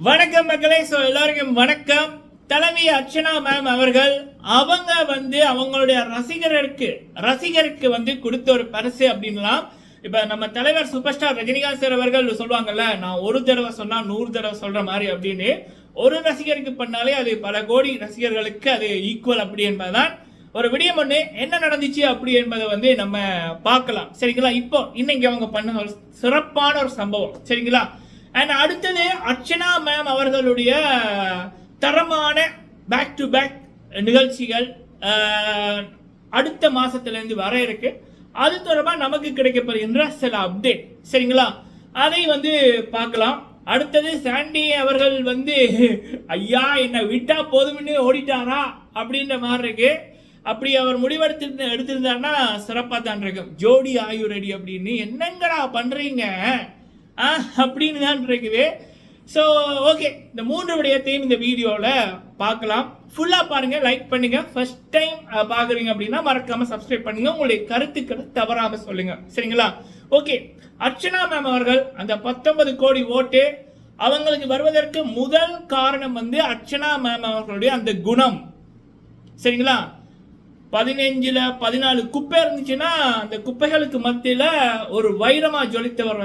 வணக்கம் மக்களே. ஸோ எல்லாருக்கும் வணக்கம். தலைவி அர்ச்சனா மேம் அவர்கள் அவங்க அவங்களுடைய ரசிகருக்கு கொடுத்த ஒரு பரிசு அப்படின்லாம். இப்ப நம்ம தலைவர் சூப்பர் ஸ்டார் ரஜினிகாந்த் சார் அவர்கள் சொல்லுவாங்கல்ல, நான் ஒரு தடவை சொன்னா 100 தடவை சொல்ற மாதிரி அப்படின்னு. ஒரு ரசிகருக்கு பண்ணாலே அது பல கோடி ரசிகர்களுக்கு அது ஈக்குவல் அப்படி என்பதுதான் ஒரு விடயம். ஒன்று என்ன நடந்துச்சு அப்படி என்பதை நம்ம பார்க்கலாம். சரிங்களா? இப்போ இன்னைக்கு அவங்க பண்ண ஒரு சிறப்பான ஒரு சம்பவம். சரிங்களா? அண்ட் அடுத்தது அர்ச்சனா மேம் அவர்களுடைய தரமான பேக் டு பேக் நிகழ்ச்சிகள் அடுத்த மாசத்திலிருந்து வர இருக்கு. அது தொடர்பாக நமக்கு கிடைக்கப்படுகின்ற சில அப்டேட். சரிங்களா? அதை பார்க்கலாம். அடுத்தது சாண்டி அவர்கள் ஐயா என்ன விட்டா போதும்னு ஓடிட்டாரா அப்படின்ற மாதிரி இருக்கு. அப்படி அவர் எடுத்திருந்தாருன்னா சிறப்பாக தான் இருக்கும். ஜோடி ஆயு ரெடி அப்படின்னு என்னங்கடா பண்றீங்க அப்படின்னு தான் இருக்குது. ஸோ ஓகே, இந்த 3 விடயத்தையும் இந்த வீடியோவில் பார்க்கலாம். ஃபுல்லாக பாருங்கள், லைக் பண்ணுங்கள். ஃபர்ஸ்ட் டைம் பார்க்குறீங்க அப்படின்னா மறக்காமல் சப்ஸ்கிரைப் பண்ணுங்கள். உங்களுடைய கருத்துக்களை தவறாமல் சொல்லுங்கள். சரிங்களா? ஓகே, அர்ச்சனா மேம் அவர்கள் அந்த 19 கோடி ஓட்டு அவங்களுக்கு வருவதற்கு முதல் காரணம் அர்ச்சனா மேம் அவர்களுடைய அந்த குணம். சரிங்களா? 15ல் 14 குப்பை இருந்துச்சுன்னா அந்த குப்பைகளுக்கு மத்தியில் ஒரு வைரமா ஜொலித்தவர்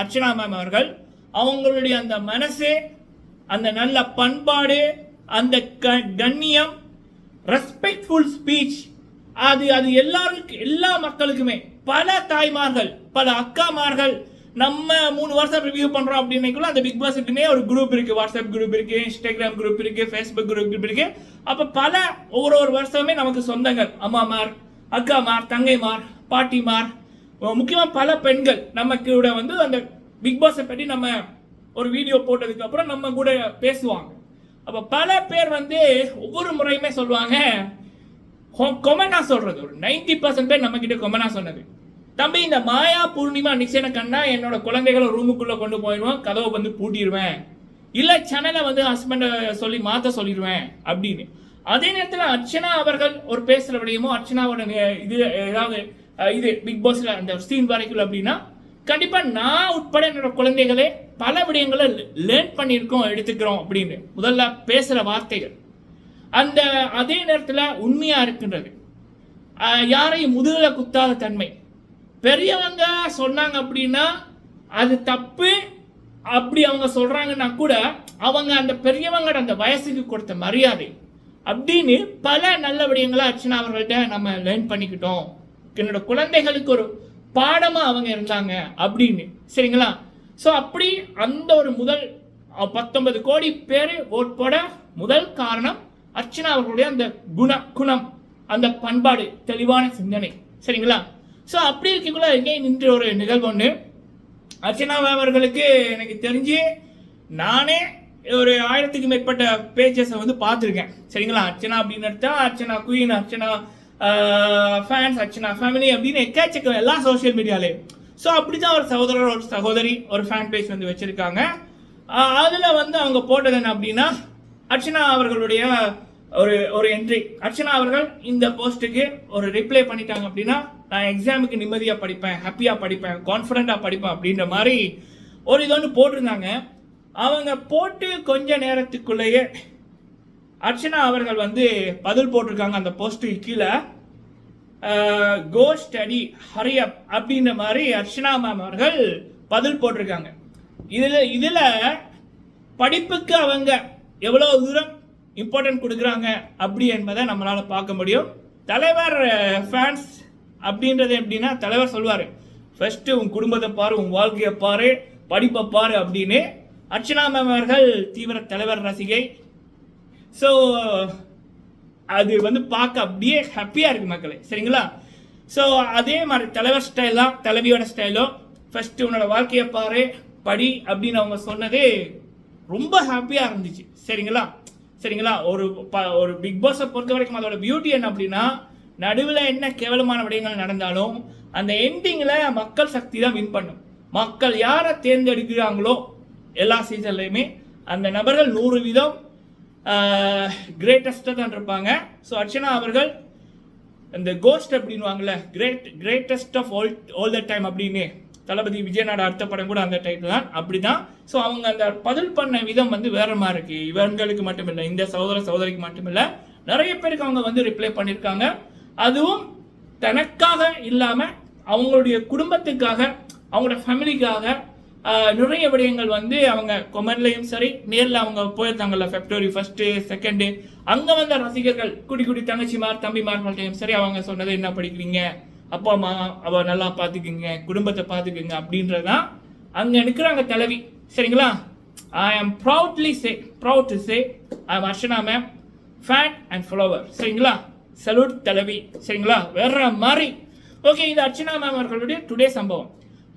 அர்ச்சனா மேம் அவர்கள். அவங்களுடைய அந்த மனசு, அந்த நல்ல பண்பாடு, அந்த கண்ணியம், ரெஸ்பெக்ட்ஃபுல் ஸ்பீச், அது எல்லா மக்களுக்குமே, பல தாய்மார்கள், பல அக்காமார்கள், நம்ம 3 வருஷம் ரிவ்யூ பண்றோம் அப்படின்னா அந்த பிக் பாஸ்க்குன்னே ஒரு குரூப் இருக்கு. வாட்ஸ்அப் குரூப் இருக்கு, இன்ஸ்டாகிராம் குரூப் இருக்கு, ஃபேஸ்புக் குரூப் இருக்கு. அப்ப பல ஒவ்வொரு வருஷமே நமக்கு சொந்தங்கள், அம்மாமார், அக்காமார், தங்கைமார், பாட்டிமார், முக்கியமா பல பெண்கள் நம்ம கூட அந்த பிக் பாஸை பற்றி நம்ம ஒரு வீடியோ போட்டதுக்கு அப்புறம் நம்ம கூட பேசுவாங்க. அப்ப பல பேர் ஒவ்வொரு முறையுமே சொல்லுவாங்க, கொமனா சொல்றது ஒரு 90% பேர் நம்ம கிட்ட கொமனா சொன்னது, தம்பி இந்த மாயா பூர்ணிமா நிச்சயன கண்ணா என்னோட குழந்தைகளை ரூமுக்குள்ள கொண்டு போயிடுவேன், கதவை பூட்டிடுவேன், இல்ல சேனலை ஹஸ்பண்டை சொல்லி மாத்த சொல்லிடுவேன் அப்படின்னு. அதே நேரத்தில் அர்ச்சனா அவர்கள் ஒரு பேசுற விடயமோ, அர்ச்சனாவோட இது பிக் பாஸ்ல அந்த சீன் வரைக்கும் அப்படின்னா கண்டிப்பா நான் உட்பட என்னோட குழந்தைகளே பல விடயங்களை லேர்ன் பண்ணியிருக்கோம், எடுத்துக்கிறோம் அப்படின்னு முதல்ல பேசுற வார்த்தைகள். அந்த அதே நேரத்தில் உண்மையா இருக்கின்றது, யாரையும் முதுகல குத்தாத தன்மை. பெரியவங்க சொன்னாங்க அப்படின்னா அது தப்பு அப்படி அவங்க சொல்றாங்கன்னா கூட அவங்க அந்த பெரியவங்க அந்த வயசுக்கு கொடுத்த மரியாதை அப்படின்னு பல நல்ல விடயங்களை அர்ச்சனா அவர்கள்ட்ட நம்ம லேர்ன் பண்ணிக்கிட்டோம். என்னோட குழந்தைகளுக்கு ஒரு பாடமா அவங்க இருந்தாங்க அப்படின்னு. சரிங்களா? ஸோ அப்படி அந்த ஒரு முதல் 19 கோடி பேர் ஓட் போட முதல் காரணம் அர்ச்சனா அவர்களுடைய அந்த குணம், அந்த பண்பாடு, தெளிவான சிந்தனை. சரிங்களா? ஸோ அப்படி இருக்கக்குள்ள எங்கே நின்று ஒரு நிகழ்வு ஒன்று. அர்ச்சனா அவர்களுக்கு எனக்கு தெரிஞ்சு நானே ஒரு 1000க்கு மேற்பட்ட பேஜஸை பார்த்துருக்கேன். சரிங்களா? அர்ச்சனா அப்படின்னு எடுத்தா Archana queen, Archana fans, Archana family அப்படின்னு எக்கச்சக்கம் எல்லா சோசியல் மீடியாலேயும். ஸோ அப்படிதான் ஒரு சகோதரர், ஒரு சகோதரி ஒரு ஃபேன் பேஜ் வச்சிருக்காங்க. அதில் அவங்க போட்டது என்ன அப்படின்னா, அர்ச்சனா அவர்களுடைய ஒரு என்ட்ரி. அர்ச்சனா அவர்கள் இந்த போஸ்ட்டுக்கு ஒரு ரிப்ளை பண்ணிட்டாங்க அப்படின்னா, நான் எக்ஸாமுக்கு நிம்மதியாக படிப்பேன், ஹாப்பியாக படிப்பேன், கான்ஃபிடென்ட்டாக படிப்பேன் அப்படின்ற மாதிரி ஒரு இது போட்டிருந்தாங்க. அவங்க போட்டு கொஞ்ச நேரத்துக்குள்ளேயே அர்ச்சனா அவர்கள் பதில் போட்டிருக்காங்க அந்த போஸ்ட்டுக்கு கீழே, கோ ஸ்டடி ஹரி அப் அப்படின்ற மாதிரி அர்ச்சனா மேம் அவர்கள் பதில் போட்டிருக்காங்க. இதில் படிப்புக்கு அவங்க எவ்வளோ தூரம் இம்பார்ட்டன்ட் கொடுக்குறாங்க அப்படி என்பதை நம்மளால பார்க்க முடியும். தலைவர் ஃபேன்ஸ் அப்படின்றது எப்படின்னா, தலைவர் சொல்வார், ஃபர்ஸ்ட் உன் குடும்பத்தை பாரு, உன் வாழ்க்கையை பாரு, படிப்பை பாரு அப்படின்னு. அர்ச்சனா மேம் அவர்கள் தீவிர தலைவர் ரசிகை. ஸோ அது பார்க்க அப்படியே ஹாப்பியாக இருக்கு மக்களே. சரிங்களா? ஸோ அதே மாதிரி தலைவர் ஸ்டைல் தான் தலைவியோட ஸ்டைலோ. ஃபர்ஸ்ட் உன்னோட வாழ்க்கையை பாரு, படி அப்படின்னு அவங்க சொன்னதே ரொம்ப ஹாப்பியாக இருந்துச்சு. சரிங்களா? ஒரு பிக் பாஸை பொறுத்த வரைக்கும் அதோட பியூட்டி என்ன அப்படின்னா, நடுவில் என்ன கேவலமான விடயங்கள் நடந்தாலும் அந்த எண்டிங்கில் மக்கள் சக்தி தான் வின் பண்ணும். மக்கள் யாரை தேர்ந்தெடுக்கிறாங்களோ எல்லா சீசன்லையுமே அந்த நபர்கள் 100% கிரேட்டஸ்டாக தான் இருப்பாங்க. ஸோ அர்ச்சனா அவர்கள் இந்த கோஸ்ட் அப்படின்வாங்கல்ல, greatest of all the time அப்படின்னு தளபதி விஜயனோட அடுத்த படம் கூட அந்த டைட்டில் தான். அப்படிதான். ஸோ அவங்க அந்த பதில் பண்ண விதம் வந்து வேற மாதிரி இருக்கு. இவங்களுக்கு மட்டும் இல்லை, இந்த சகோதரிக்கு மட்டும் இல்லை, நிறைய பேருக்கு அவங்க வந்து ரிப்ளை பண்ணியிருக்காங்க. அதுவும் தனக்காக இல்லாமல் அவங்களுடைய குடும்பத்துக்காக, அவங்களோட ஃபேமிலிக்காக நிறைய விடயங்கள் வந்து அவங்க கொமெண்ட்லையும் சரி, நேரில் அவங்க போயிருந்தாங்கல்ல February 1, 2 அங்கே வந்த ரசிகர்கள் குடி தங்கச்சிமார் தம்பிமார்கள்ட்டையும் சரி, அவங்க சொன்னது என்ன படிக்கிறீங்க, அப்பா அம்மா அவ நல்லா பார்த்துக்குங்க, குடும்பத்தை பார்த்துக்குங்க அப்படின்றதான் அங்கே நிற்கிறாங்க தலைவி. சரிங்களா? I am proud to say I am Archana ma'am fan and follower. சரிங்களா? சல்யூட் தலைவி. சரிங்களா? வேற மாதிரி. ஓகே, இது அர்ச்சனா மேம் அவர்களுடைய டுடே சம்பவம்.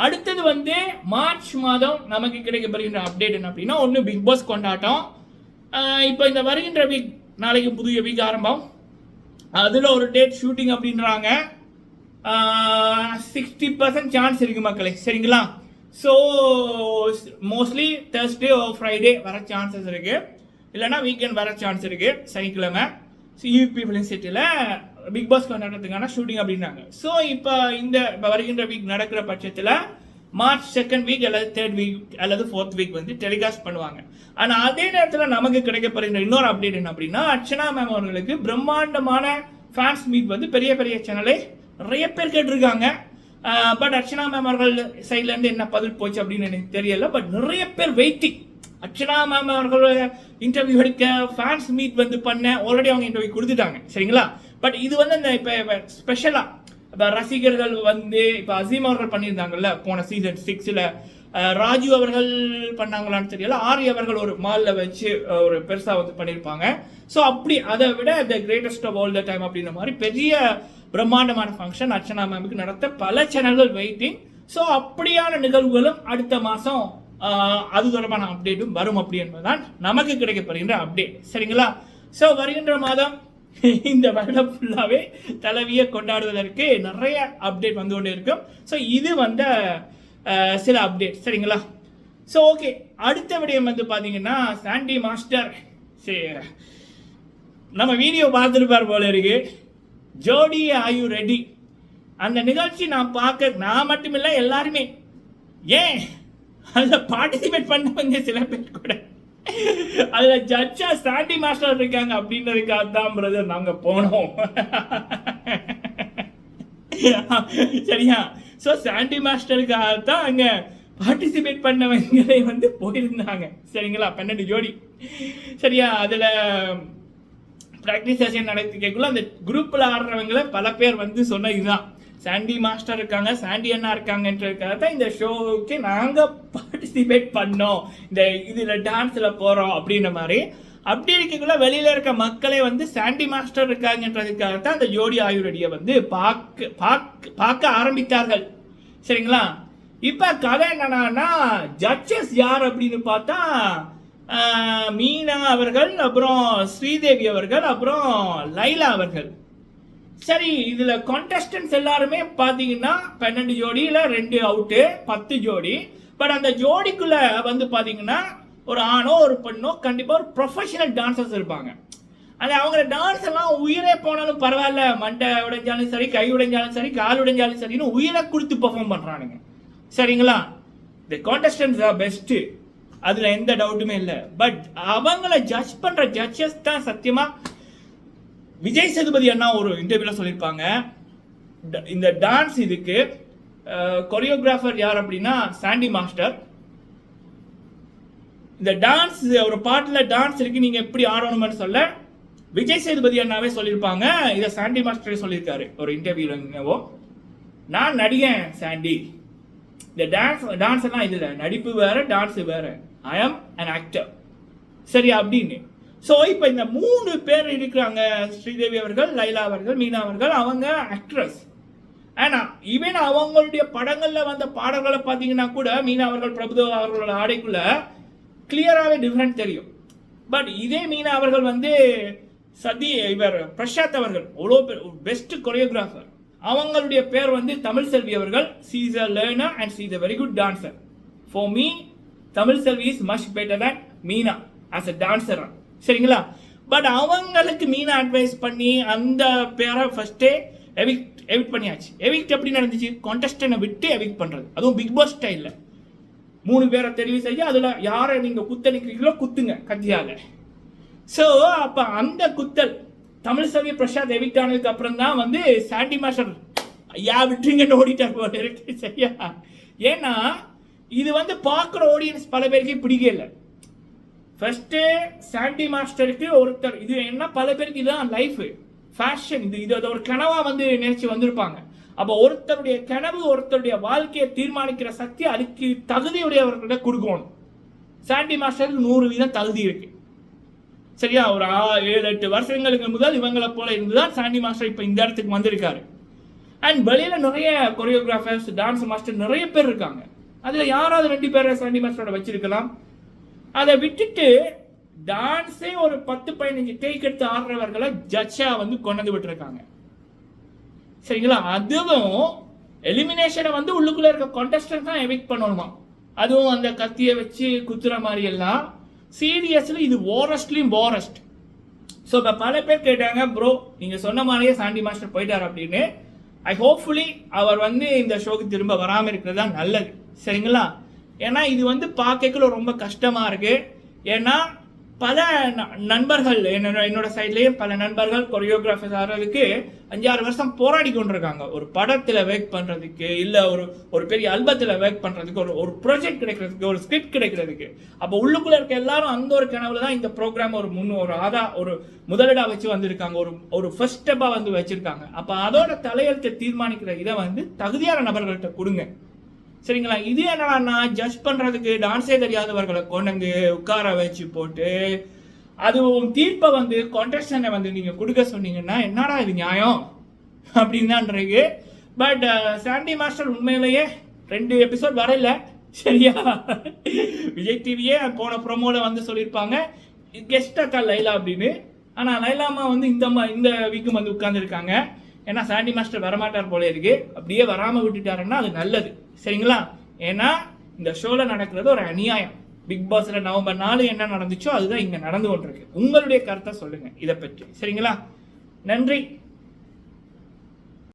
அடுத்தது வந்து மார்ச் மாதம் நமக்கு கிடைக்கப்படுகின்ற அப்டேட் என்ன அப்படின்னா, ஒன்று பிக் பாஸ் கொண்டாட்டம். இப்போ இந்த வருகின்ற வீக், நாளைக்கு புதிய வீக் ஆரம்பம், அதில் ஒரு டேட் ஷூட்டிங் அப்படின்றாங்க. 60% சான்ஸ் இருக்கு மக்களே. சரிங்களா? So mostly Thursday or Friday வர சான்சஸ் இருக்கு, இல்லைனா வீக்கெண்ட் வர சான்ஸ் இருக்கு. சனிக்கிழமை ஈபி ஃபிலிம் சிட்டியில் பிக் பாஸ் கொண்டாட்டத்துக்கான ஷூட்டிங் அப்படின்னாங்க. ஸோ இப்போ வருகின்ற வீக் நடக்கிற பட்சத்தில் March 2nd வீக் அல்லது 3rd வீக் அல்லது 4th வீக் வந்து டெலிகாஸ்ட் பண்ணுவாங்க. ஆனால் அதே நேரத்தில் நமக்கு கிடைக்கப்படுகிற இன்னொரு அப்டேட் என்ன அப்படின்னா, அர்ச்சனா மேம் அவர்களுக்கு பிரம்மாண்டமான ஃபேன்ஸ் மீட் வந்து பெரிய சேனலே நிறைய பேர் கேட்டிருக்காங்க. பட் அர்ச்சனா மேம் அவர்கள் சைட்லேருந்து என்ன பதில் போச்சு அப்படின்னு எனக்கு தெரியல. பட் நிறைய பேர் வெயிட்டிங், அர்ச்சனா மேம் அவர்களோட இன்டர்வியூ எடுக்க, ஃபேன்ஸ் மீட் வந்து பண்ண. ஆல்ரெடி அவங்க இன்டர்வியூ கொடுத்துட்டாங்க. சரிங்களா? பட் இது வந்து இந்த இப்போ ஸ்பெஷலாக இப்போ ரசிகர்கள் வந்து இப்போ அசீம் அவர்கள் பண்ணியிருந்தாங்கல்ல போன சீசன் 6ல், ராஜு அவர்கள் பண்ணாங்களான்னு தெரியல, ஆரி அவர்கள் ஒரு மாலில் வச்சு ஒரு பெருசாக வந்து பண்ணியிருப்பாங்க. ஸோ அப்படி அதை விட the greatest of all the time அப்படின்ற மாதிரி பெரிய பிரம்மாண்டமான ஃபங்க்ஷன் அர்ச்சனா மேமுக்கு நடத்த பல சேனல்கள் வெயிட்டிங். ஸோ அப்படியான நிகழ்வுகளும் அடுத்த மாதம் அது தொடர்பான அப்டேட்டும் வரும் அப்படி என்பதுதான் நமக்கு கிடைக்கப்படுகின்ற அப்டேட். சரிங்களா? ஸோ வருகின்ற மாதம் இந்த வருடம் ஃபுல்லாகவே தலைவியை கொண்டாடுவதற்கு நிறைய அப்டேட் வந்து கொண்டே இருக்கும். ஸோ இது வந்த சில அப்டேட். சரிங்களா? ஸோ ஓகே, அடுத்த விடயம் வந்து பார்த்தீங்கன்னா, சாண்டி மாஸ்டர் நம்ம வீடியோ பார்த்துருப்பார் போல இருக்கு. ஜோடி ஆர் யூ ரெடி? அந்த நிகழ்ச்சி நான் மட்டும் இல்லை, எல்லாருமே ஏன் அதில் பார்ட்டிசிபேட் பண்ணவங்க சில பேர் கூட அதில் ஜட்ஜா சாண்டி மாஸ்டர் இருக்காங்க அப்படின்றதுக்காக தான் பிரதர் நாங்கள் போனோம். சரியா? ஸோ சாண்டி மாஸ்டருக்காக தான் அங்கே பார்ட்டிசிபேட் பண்ணவங்களே வந்து போயிருந்தாங்க. சரிங்களா? 12 ஜோடி. சரியா? அதில் ப்ராக்டிஸ் செஷன் நடத்திக்கக்குள்ள அந்த குரூப்பில் ஆடுறவங்கள பல பேர் வந்து சொன்ன இதுதான், சாண்டி மாஸ்டர் இருக்காங்க, சாண்டி அண்ணா இருக்காங்கன்றதுக்காக தான் இந்த ஷோவுக்கு நாங்கள் பார்ட்டிசிபேட் பண்ணோம், இந்த இதில் டான்ஸில் போகிறோம் அப்படின்ற மாதிரி. அப்படி இருக்கக்குள்ள வெளியில் இருக்க மக்களே வந்து சாண்டி மாஸ்டர் இருக்காங்கன்றதுக்காக தான் அந்த ஜோடி ஆயுர்வேடியை வந்து பார்க்க ஆரம்பித்தார்கள். சரிங்களா? இப்போ கதை என்னன்னா, ஜட்ஜஸ் யார் அப்படின்னு பார்த்தா மீனா அவர்கள், அப்புறம் ஸ்ரீதேவி அவர்கள், அப்புறம் லைலா அவர்கள். சரி, இதுல கான்டெஸ்டன்ஸ் எல்லாருமே பாத்தீங்கன்னா 12 ஜோடியில 2 அவுட்டு, 10 ஜோடி. பட் அந்த ஜோடிக்குள்ள வந்து பாத்தீங்கன்னா ஒரு ஆணோ ஒரு பெண்ணோ கண்டிப்பா ஒரு ப்ரொஃபஷனல் டான்சர்ஸ் இருப்பாங்க. அது அவங்க டான்ஸ் எல்லாம் உயிரே போனாலும் பரவாயில்ல, மண்டை உடைஞ்சாலும் சரி, கை உடைஞ்சாலும் சரி, கால் உடைஞ்சாலும் சரின்னு உயிரை கொடுத்து பெர்ஃபார்ம் பண்றானுங்க. சரிங்களா? தி கான்டெஸ்டன்ஸ் ஆர் பெஸ்ட், அதுல எந்த டவுட்டுமே இல்லை. பட் அவங்கள ஜட்ஜ் பண்ற ஜட்ஜஸ் தான் சத்தியமா, விஜய் சேதுபதி அண்ணா ஒரு இன்டர்வியூல சொல்லியிருப்பாங்க, இந்த டான்ஸ் இதுக்கு கொரியோகிராஃபர் யார் அப்படின்னா சாண்டி மாஸ்டர். இந்த டான்ஸ் ஒரு பாட்டில் டான்ஸ் இருக்கு, நீங்க எப்படி ஆடணும்னு சொல்ல விஜய் சேதுபதி அண்ணாவே சொல்லியிருப்பாங்க. இதை சாண்டி மாஸ்டரே சொல்லியிருக்காரு ஒரு இன்டர்வியூல. நான் நடிகன் சாண்டி, இந்த டான்ஸ் எல்லாம் இதுல நடிப்பு வேற டான்ஸ் வேற, ஐ ஆம் அன் ஆக்டர். சரி அப்படின்னு. ஸோ இப்போ இந்த 3 பேர் இருக்கிறாங்க, ஸ்ரீதேவி அவர்கள், லைலா அவர்கள், மீனா அவர்கள், அவங்க ஆக்ட்ரஸ். ஆனால் ஈவன் அவங்களுடைய படங்களில் வந்த பாடல்களை பார்த்தீங்கன்னா கூட மீனா அவர்கள், பிரபுதேவா அவர்களோட ஆடைக்குள்ள கிளியராகவே டிஃப்ரெண்ட் தெரியும். பட் இதே மீனா அவர்கள் வந்து இவர் பிரசாத் அவர்கள் அவ்வளோ பேர் பெஸ்ட் கொரியோகிராஃபர். அவங்களுடைய பேர் வந்து தமிழ் செல்வி அவர்கள். She is a learner and she is a very good dancer. For me Tamil Selvi is much better than Meena as a dancer. சரிங்களா? பட் அவங்களுக்கு மீனா அட்வைஸ் பண்ணி அந்த பேரை ஃபர்ஸ்டே எவிக்ட் பண்ணியாச்சு. எவிக்ட் எப்படி நடந்துச்சு? கான்டெஸ்டனை விட்டு எவிக்ட் பண்றது, அதுவும் பிக் பாஸ் ஸ்டைல்ல 3 பேரை தெரிவு செய்ய அதுல யாரை நீங்க குத்தளிக்கிறீங்களோ குத்துங்க கத்தியால. ஸோ அப்ப அந்த குத்தல் தமிழ்செல்வி பிரசாத் எவிக்ட் ஆனதுக்கு அப்புறம் தான் வந்து சாண்டி மாஸ்டர் ஐயா விட்டுருங்கன்னு ஓடிட்டார் போல இருக்கு. சரியா? ஏன்னா இது வந்து பார்க்குற ஆடியன்ஸ் பல பேருக்கு பிடிக்கல. ஃபர்ஸ்ட் சாண்டி மாஸ்டருக்கு ஒருத்தர், இது என்ன பல பேருக்கு இதுதான் லைஃப் ஃபேஷன், இது ஒரு கனவா வந்து நினைச்சு வந்திருப்பாங்க. அப்போ ஒருத்தருடைய கனவு ஒருத்தருடைய வாழ்க்கையை தீர்மானிக்கிற சக்தி அதுக்கு தகுதியுடையவர்கிட்ட கொடுக்கணும். சாண்டி மாஸ்டருக்கு 100% தகுதி இருக்கு. சரியா? ஒரு 7-8 வருஷங்களுக்கு முதல் இவங்களை போல இருந்துதான் சாண்டி மாஸ்டர் இப்போ இந்த இடத்துக்கு வந்திருக்காரு. அண்ட் வெளியில நிறைய கொரியோகிராஃபர்ஸ், டான்ஸ் மாஸ்டர் நிறைய பேர் இருக்காங்க. அதுல யாராவது 2 பேரை சாண்டி மாஸ்டரோட வச்சிருக்கலாம். அதை விட்டுட்டு டான்ஸே ஒரு 10-15 டேக் எடுத்து ஆடுறவர்களை ஜட்ஜா வந்து கொண்டு விட்டுருக்காங்க. சரிங்களா? அதுவும் எலிமினேஷனை வந்து உள்ளுக்குள்ள இருக்க கான்டெஸ்டன்ட் தான் எவிக்ட் பண்ணணுமா, அதுவும் அந்த கத்தியை வச்சு குத்துற மாதிரி எல்லாம். சீரியஸ்லி இது வாரஸ்ட்லயும் வாரஸ்ட். ஸோ இப்போ பல பேர் கேட்டாங்க, ப்ரோ நீங்க சொன்ன மாதிரியே சாண்டி மாஸ்டர் போயிட்டார் அப்படின்னு. ஐ ஹோப்ஃபுல்லி அவர் வந்து இந்த ஷோக்கு திரும்ப வராமல் இருக்கிறது தான் நல்லது. சரிங்களா? ஏன்னா இது வந்து பார்க்கல ரொம்ப கஷ்டமா இருக்கு. ஏன்னா பல நண்பர்கள் என்னோட சைட்லேயும் பல நண்பர்கள் கொரியோகிராஃபர்ஸ் ஆகிறதுக்கு 5-6 வருஷம் போராடி கொண்டிருக்காங்க. ஒரு படத்தில் ஒர்க் பண்ணுறதுக்கு, இல்லை ஒரு பெரிய ஆல்பத்தில் ஒர்க் பண்ணுறதுக்கு, ஒரு ப்ராஜெக்ட் கிடைக்கிறதுக்கு, ஒரு ஸ்கிரிப்ட் கிடைக்கிறதுக்கு. அப்போ உள்ளுக்குள்ள இருக்க எல்லாரும் அந்த ஒரு கனவுல தான் இந்த ப்ரோக்ராம் ஒரு முதலிடா வச்சு வந்திருக்காங்க, ஒரு ஃபர்ஸ்ட் ஸ்டெப்பாக வந்து வச்சிருக்காங்க. அப்போ அதோட தலையெழுத்தை தீர்மானிக்கிற இதை வந்து தகுதியான நபர்கள்ட்ட கொடுங்க. சரிங்களா? இது என்னன்னா ஜட்ஜ் பண்றதுக்கு டான்ஸே தெரியாதவர்களை கொண்டு உட்கார வச்சு போட்டு அதுவும் தீர்ப்பை வந்து கான்டெஸ்டன்ட்டை வந்து நீங்க கொடுக்க சொன்னீங்கன்னா என்னடா இது நியாயம் அப்படின்னு தான் இருக்கு. பட் சாண்டி மாஸ்டர் உண்மையிலேயே 2 எபிசோட் வரல. சரியா? விஜய் டிவியே போன ப்ரோமோல வந்து சொல்லியிருப்பாங்க கெஸ்டாக்கா லைலா அப்படின்னு. ஆனா லைலாமா வந்து இந்த வீக்கும் வந்து உட்கார்ந்துருக்காங்க. ஏன்னா சாண்டி மாஸ்டர் வரமாட்டார் போல இருக்கு. அப்படியே வராம விட்டுட்டாருன்னா அது நல்லது. சரிங்களா? ஏன்னா இந்த ஷோல நடக்கிறது ஒரு அநியாயம். பிக் பாஸ்ல நவம்பர் 4 என்ன நடந்துச்சோ அதுதான் இங்க நடந்து கொண்டிருக்கு. உங்களுடைய கருத்தை சொல்லுங்க இதை பற்றி. சரிங்களா? நன்றி.